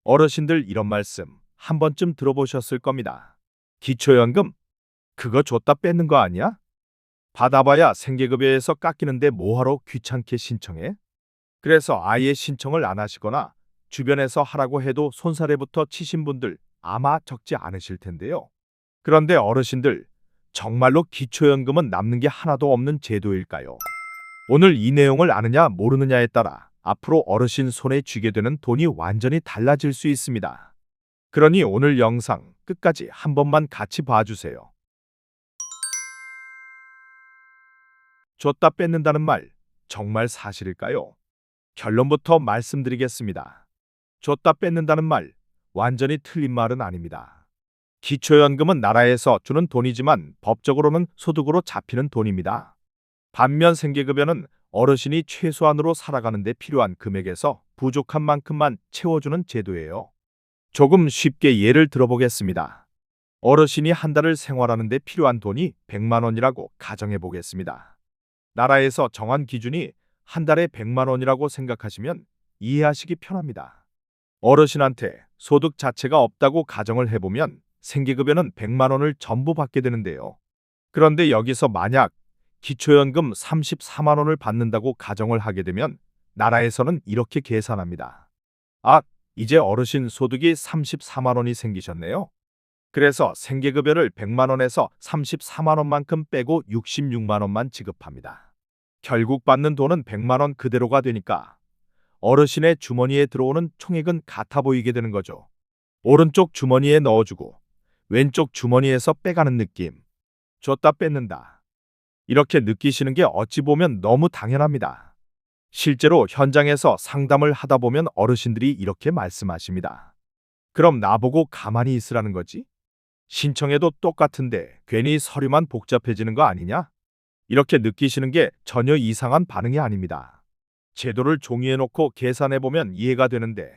어르신들 이런 말씀 한 번쯤 들어보셨을 겁니다. 기초연금? 그거 줬다 뺏는 거 아니야? 받아봐야 생계급여에서 깎이는데 뭐하러 귀찮게 신청해? 그래서 아예 신청을 안 하시거나 주변에서 하라고 해도 손사래부터 치신 분들 아마 적지 않으실 텐데요. 그런데 어르신들, 정말로 기초연금은 남는 게 하나도 없는 제도일까요? 오늘 이 내용을 아느냐 모르느냐에 따라 앞으로 어르신 손에 쥐게 되는 돈이 완전히 달라질 수 있습니다. 그러니 오늘 영상 끝까지 한 번만 같이 봐주세요. 줬다 뺏는다는 말 정말 사실일까요? 결론부터 말씀드리겠습니다. 줬다 뺏는다는 말 완전히 틀린 말은 아닙니다. 기초연금은 나라에서 주는 돈이지만 법적으로는 소득으로 잡히는 돈입니다. 반면 생계급여는 어르신이 최소한으로 살아가는 데 필요한 금액에서 부족한 만큼만 채워주는 제도예요. 조금 쉽게 예를 들어보겠습니다. 어르신이 한 달을 생활하는 데 필요한 돈이 100만 원이라고 가정해 보겠습니다. 나라에서 정한 기준이 한 달에 100만 원이라고 생각하시면 이해하시기 편합니다. 어르신한테 소득 자체가 없다고 가정을 해보면 생계급여는 100만 원을 전부 받게 되는데요. 그런데 여기서 만약 기초연금 34만 원을 받는다고 가정을 하게 되면 나라에서는 이렇게 계산합니다. 아, 이제 어르신 소득이 34만 원이 생기셨네요. 그래서 생계급여를 100만 원에서 34만 원만큼 빼고 66만 원만 지급합니다. 결국 받는 돈은 100만 원 그대로가 되니까 어르신의 주머니에 들어오는 총액은 같아 보이게 되는 거죠. 오른쪽 주머니에 넣어주고 왼쪽 주머니에서 빼가는 느낌. 줬다 뺏는다. 이렇게 느끼시는 게 어찌 보면 너무 당연합니다. 실제로 현장에서 상담을 하다 보면 어르신들이 이렇게 말씀하십니다. 그럼 나보고 가만히 있으라는 거지? 신청해도 똑같은데 괜히 서류만 복잡해지는 거 아니냐? 이렇게 느끼시는 게 전혀 이상한 반응이 아닙니다. 제도를 종이에 놓고 계산해보면 이해가 되는데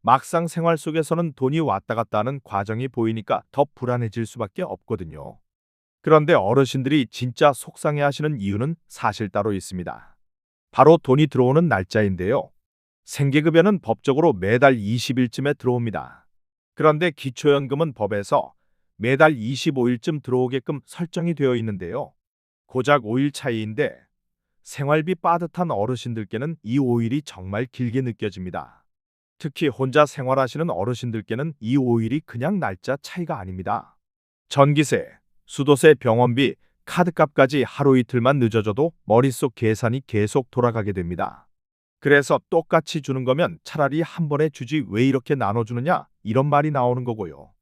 막상 생활 속에서는 돈이 왔다 갔다 하는 과정이 보이니까 더 불안해질 수밖에 없거든요. 그런데 어르신들이 진짜 속상해하시는 이유는 사실 따로 있습니다. 바로 돈이 들어오는 날짜인데요. 생계급여는 법적으로 매달 20일쯤에 들어옵니다. 그런데 기초연금은 법에서 매달 25일쯤 들어오게끔 설정이 되어 있는데요. 고작 5일 차이인데 생활비 빠듯한 어르신들께는 이 5일이 정말 길게 느껴집니다. 특히 혼자 생활하시는 어르신들께는 이 5일이 그냥 날짜 차이가 아닙니다. 전기세, 수도세, 병원비, 카드값까지 하루 이틀만 늦어져도 머릿속 계산이 계속 돌아가게 됩니다. 그래서 똑같이 주는 거면 차라리 한 번에 주지 왜 이렇게 나눠주느냐 이런 말이 나오는 거고요.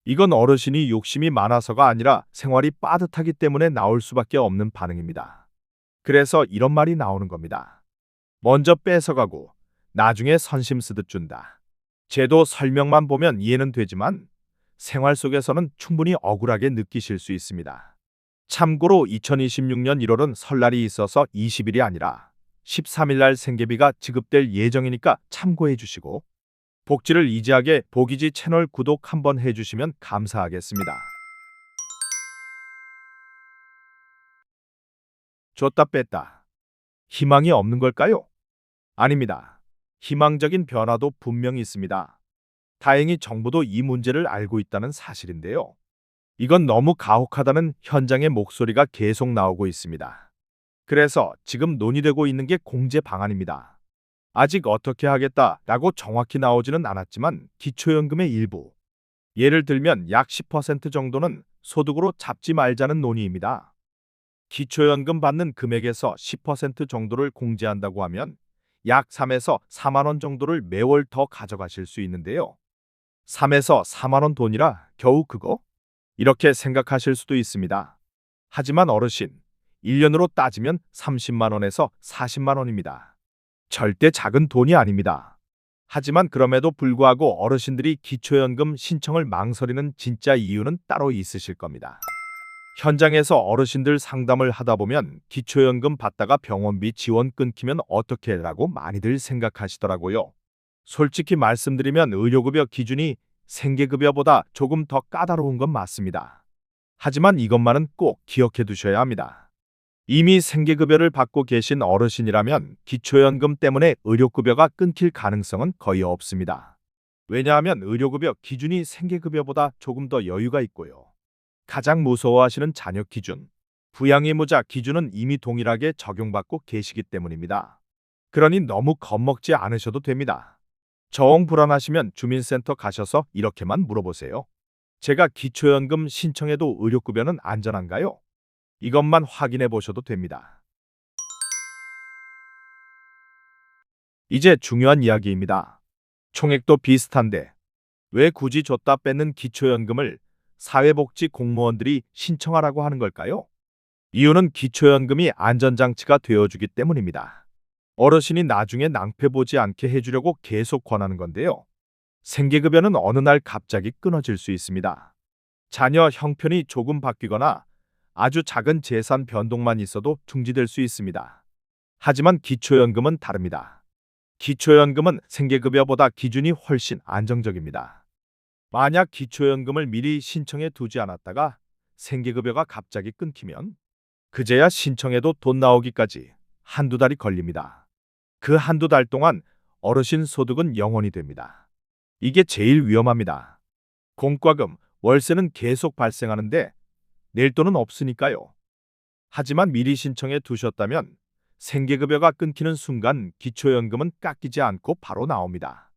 이건 어르신이 욕심이 많아서가 아니라 생활이 빠듯하기 때문에 나올 수밖에 없는 반응입니다. 그래서 이런 말이 나오는 겁니다. 먼저 뺏어가고 나중에 선심 쓰듯 준다. 제도 설명만 보면 이해는 되지만 생활 속에서는 충분히 억울하게 느끼실 수 있습니다. 참고로 2026년 1월은 설날이 있어서 20일이 아니라 13일 날 생계비가 지급될 예정이니까 참고해 주시고 복지를 이지하게 보기지 채널 구독 한번 해주시면 감사하겠습니다. 줬다 뺐다. 희망이 없는 걸까요? 아닙니다. 희망적인 변화도 분명히 있습니다. 다행히 정부도 이 문제를 알고 있다는 사실인데요. 이건 너무 가혹하다는 현장의 목소리가 계속 나오고 있습니다. 그래서 지금 논의되고 있는 게 공제 방안입니다. 아직 어떻게 하겠다라고 정확히 나오지는 않았지만 기초연금의 일부, 예를 들면 약 10% 정도는 소득으로 잡지 말자는 논의입니다. 기초연금 받는 금액에서 10% 정도를 공제한다고 하면 약 3에서 4만 원 정도를 매월 더 가져가실 수 있는데요. 3에서 4만 원 돈이라 겨우 그거? 이렇게 생각하실 수도 있습니다. 하지만 어르신, 1년으로 따지면 30만 원에서 40만 원입니다. 절대 작은 돈이 아닙니다. 하지만 그럼에도 불구하고 어르신들이 기초연금 신청을 망설이는 진짜 이유는 따로 있으실 겁니다. 현장에서 어르신들 상담을 하다 보면 기초연금 받다가 병원비 지원 끊기면 어떻게 라고 많이들 생각하시더라고요. 솔직히 말씀드리면 의료급여 기준이 생계급여보다 조금 더 까다로운 건 맞습니다. 하지만 이것만은 꼭 기억해 두셔야 합니다. 이미 생계급여를 받고 계신 어르신이라면 기초연금 때문에 의료급여가 끊길 가능성은 거의 없습니다. 왜냐하면 의료급여 기준이 생계급여보다 조금 더 여유가 있고요. 가장 무서워하시는 자녀 기준, 부양의무자 기준은 이미 동일하게 적용받고 계시기 때문입니다. 그러니 너무 겁먹지 않으셔도 됩니다. 정 불안하시면 주민센터 가셔서 이렇게만 물어보세요. 제가 기초연금 신청해도 의료급여는 안전한가요? 이것만 확인해 보셔도 됩니다. 이제 중요한 이야기입니다. 총액도 비슷한데 왜 굳이 줬다 뺏는 기초연금을 사회복지 공무원들이 신청하라고 하는 걸까요? 이유는 기초연금이 안전장치가 되어주기 때문입니다. 어르신이 나중에 낭패 보지 않게 해주려고 계속 권하는 건데요. 생계급여는 어느 날 갑자기 끊어질 수 있습니다. 자녀 형편이 조금 바뀌거나 아주 작은 재산 변동만 있어도 중지될 수 있습니다. 하지만 기초연금은 다릅니다. 기초연금은 생계급여보다 기준이 훨씬 안정적입니다. 만약 기초연금을 미리 신청해 두지 않았다가 생계급여가 갑자기 끊기면 그제야 신청해도 돈 나오기까지 한두 달이 걸립니다. 그 한두 달 동안 어르신 소득은 영원이 됩니다. 이게 제일 위험합니다. 공과금, 월세는 계속 발생하는데 낼 돈은 없으니까요. 하지만 미리 신청해 두셨다면 생계급여가 끊기는 순간 기초연금은 깎이지 않고 바로 나옵니다.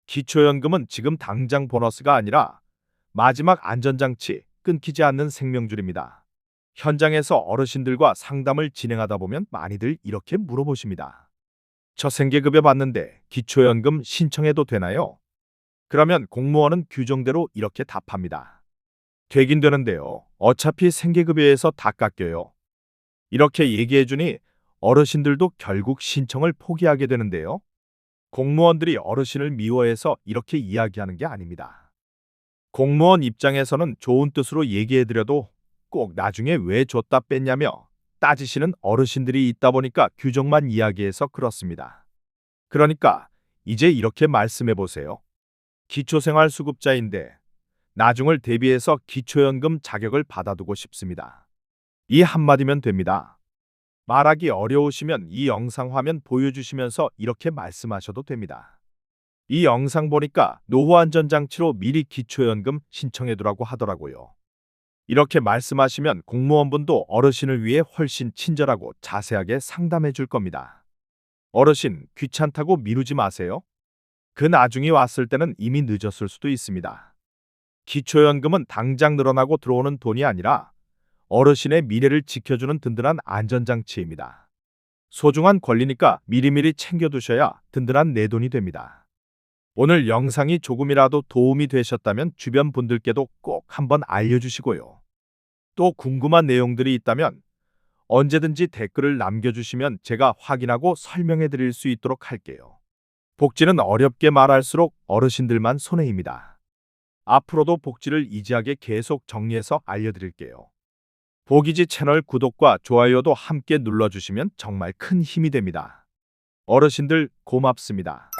기초연금은 지금 당장 보너스가 아니라 마지막 안전장치, 끊기지 않는 생명줄입니다. 현장에서 어르신들과 상담을 진행하다 보면 많이들 이렇게 물어보십니다. 저 생계급여 받는데 기초연금 신청해도 되나요? 그러면 공무원은 규정대로 이렇게 답합니다. 되긴 되는데요. 어차피 생계급여에서 다 깎여요. 이렇게 얘기해주니 어르신들도 결국 신청을 포기하게 되는데요. 공무원들이 어르신을 미워해서 이렇게 이야기하는 게 아닙니다. 공무원 입장에서는 좋은 뜻으로 얘기해드려도 꼭 나중에 왜 줬다 뺐냐며 따지시는 어르신들이 있다 보니까 규정만 이야기해서 그렇습니다. 그러니까 이제 이렇게 말씀해 보세요. 기초생활수급자인데 나중을 대비해서 기초연금 자격을 받아두고 싶습니다. 이 한마디면 됩니다. 말하기 어려우시면 이 영상 화면 보여주시면서 이렇게 말씀하셔도 됩니다. 이 영상 보니까 노후안전장치로 미리 기초연금 신청해두라고 하더라고요. 이렇게 말씀하시면 공무원분도 어르신을 위해 훨씬 친절하고 자세하게 상담해 줄 겁니다. 어르신, 귀찮다고 미루지 마세요. 그 나중이 왔을 때는 이미 늦었을 수도 있습니다. 기초연금은 당장 늘어나고 들어오는 돈이 아니라 어르신의 미래를 지켜주는 든든한 안전장치입니다. 소중한 권리니까 미리미리 챙겨두셔야 든든한 내 돈이 됩니다. 오늘 영상이 조금이라도 도움이 되셨다면 주변 분들께도 꼭 한번 알려주시고요. 또 궁금한 내용들이 있다면 언제든지 댓글을 남겨주시면 제가 확인하고 설명해 드릴 수 있도록 할게요. 복지는 어렵게 말할수록 어르신들만 손해입니다. 앞으로도 복지를 이지하게 계속 정리해서 알려드릴게요. 보기지 채널 구독과 좋아요도 함께 눌러주시면 정말 큰 힘이 됩니다. 어르신들 고맙습니다.